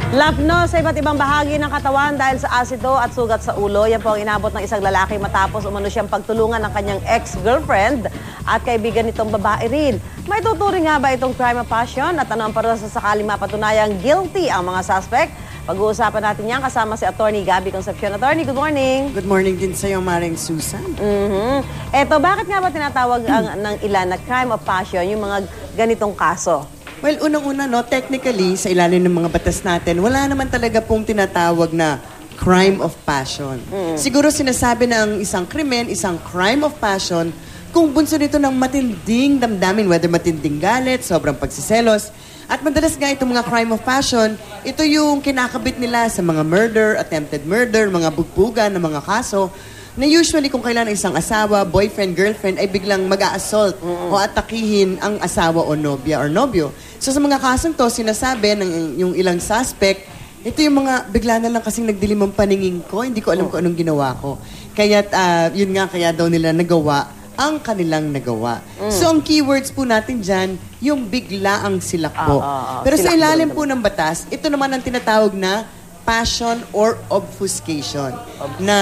Lapno sa iba't ibang bahagi ng katawan dahil sa asido at sugat sa ulo. Yan po ang inabot ng isang lalaki matapos umano siyang pagtulungan ng kanyang ex-girlfriend at kaibigan nitong babae rin. May tuturing nga ba itong crime of passion at ano ang parusa sa sakaling mapatunayang guilty ang mga suspect? Pag-uusapan natin yan kasama si Attorney Gabby Concepcion. Attorney, good morning. Good morning din sa'yo, Maring Susan. Eto, bakit nga ba tinatawag ng ilan na crime of passion yung mga ganitong kaso? Well, unang-una, no, technically, sa ilalim ng mga batas natin, wala naman talaga pong tinatawag na crime of passion. Siguro sinasabi ng isang krimen, isang crime of passion, kung bunso nito ng matinding damdamin, whether matinding galit, sobrang pagsiselos, at madalas nga itong mga crime of passion, ito yung kinakabit nila sa mga murder, attempted murder, mga bugbugan ng mga kaso, na usually kung kailan isang asawa, boyfriend, girlfriend ay biglang mag-a-assault o atakihin ang asawa o nobya or nobyo. So sa mga kasong to, sinasabi ng yung ilang suspect, ito yung mga bigla na lang kasing nagdilim ang paningin ko, hindi ko alam kung anong ginawa ko. Kaya yun nga, kaya daw nila nagawa ang kanilang nagawa. So ang keywords po natin dyan, yung bigla ang silakbo. Pero sa ilalim po ng batas, ito naman ang tinatawag na passion or obfuscation. Na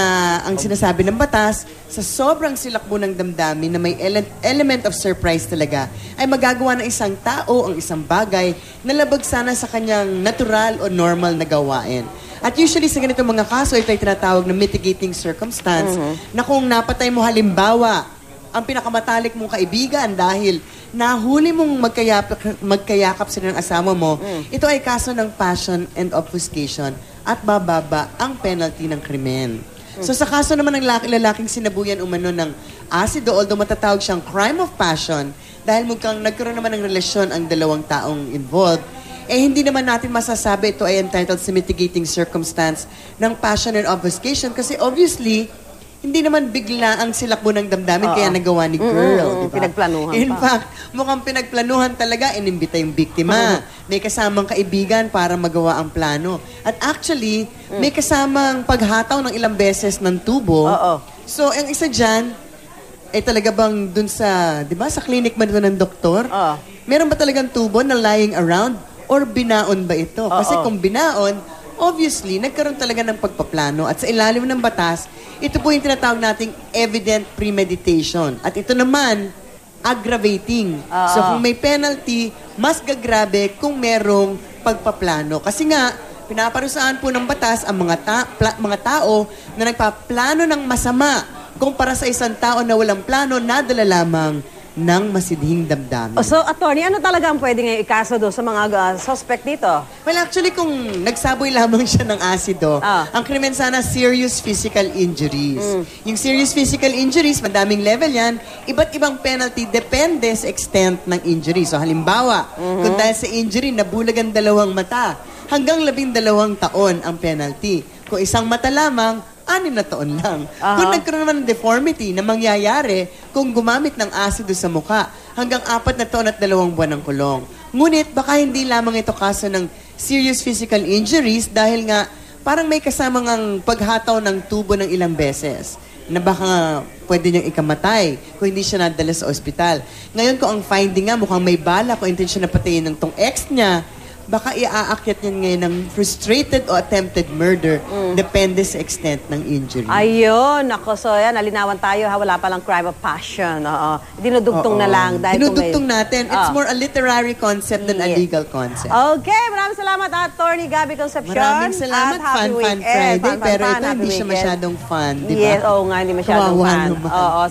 ang sinasabi ng batas, sa sobrang silakbo ng damdamin na may element of surprise talaga, ay magagawa ng isang tao ang isang bagay na labag sana sa kanyang natural o normal na gawain. At usually sa ganitong mga kaso, ito ay tinatawag na mitigating circumstance na kung napatay mo halimbawa ang pinakamatalik mong kaibigan dahil nahuli mong magkayakap sila ng asawa mo, ito ay kaso ng passion and obfuscation at bababa ang penalty ng krimen. So sa kaso naman ng lalaking sinabuyan umano ng asido, although matatawag siyang crime of passion, dahil mukhang nagkaroon naman ng relasyon ang dalawang taong involved, eh hindi naman natin masasabi ito ay entitled sa mitigating circumstance ng passion and obfuscation kasi obviously, hindi naman bigla ang silakbo ng damdamin kaya nagawa ni girl. Diba? Pinagplanuhan In fact, mukhang pinagplanuhan talaga, inimbita yung biktima. May kasamang kaibigan para magawa ang plano. At actually, may kasamang paghataw ng ilang beses ng tubo. So, ang isa dyan, ay talaga bang dun sa, di ba, sa clinic man doon ng doktor? Meron ba talagang tubo na lying around? Or binaon ba ito? Kasi kung binaon, obviously, nagkaroon talaga ng pagpaplano. At sa ilalim ng batas, ito po yung tinatawag nating evident premeditation. At ito naman, aggravating. So kung may penalty, mas gagrabe kung merong pagpaplano. Kasi nga, pinaparusahan po ng batas ang mga tao na nagpaplano ng masama kumpara sa isang tao na walang plano, nadala lamang ng masidhing damdamin. So, attorney, ano talaga ang pwede ngayon ikaso doon sa mga suspect dito? Well, actually, kung nagsaboy lamang siya ng asido, ang krimen sana serious physical injuries. Yung serious physical injuries, madaming level yan, iba't ibang penalty depende sa extent ng injury. So, halimbawa, kung dahil sa injury, nabulag ang dalawang mata, hanggang 12 taon ang penalty. Kung isang mata lamang, 6 na taon lang. Kung nagkaroon naman ng deformity na mangyayari kung gumamit ng asido sa mukha, hanggang 4 na taon at 2 buwan ng kulong. Ngunit baka hindi lamang ito kaso ng serious physical injuries dahil nga parang may kasamang ang paghataw ng tubo ng ilang beses na baka pwede niyang ikamatay kung hindi siya nadala sa ospital. Ngayon kung ang finding nga mukhang may bala kung intensyon na patayin ng tong ex niya, baka iaakyat niyan ngayon ng frustrated o attempted murder. Depende sa extent ng injury. Ayun, ako. So, yan, nalinawan tayo. Wala palang crime of passion. Dinudugtong na lang. Dahil dinudugtong natin. It's more a literary concept than a legal concept. Okay, maraming salamat, Attorney Gabby Concepcion. Maraming salamat. Fun Friday. Pero ito hindi siya masyadong fun, di ba? Yes, oo nga, hindi masyadong fun. Kawawa naman.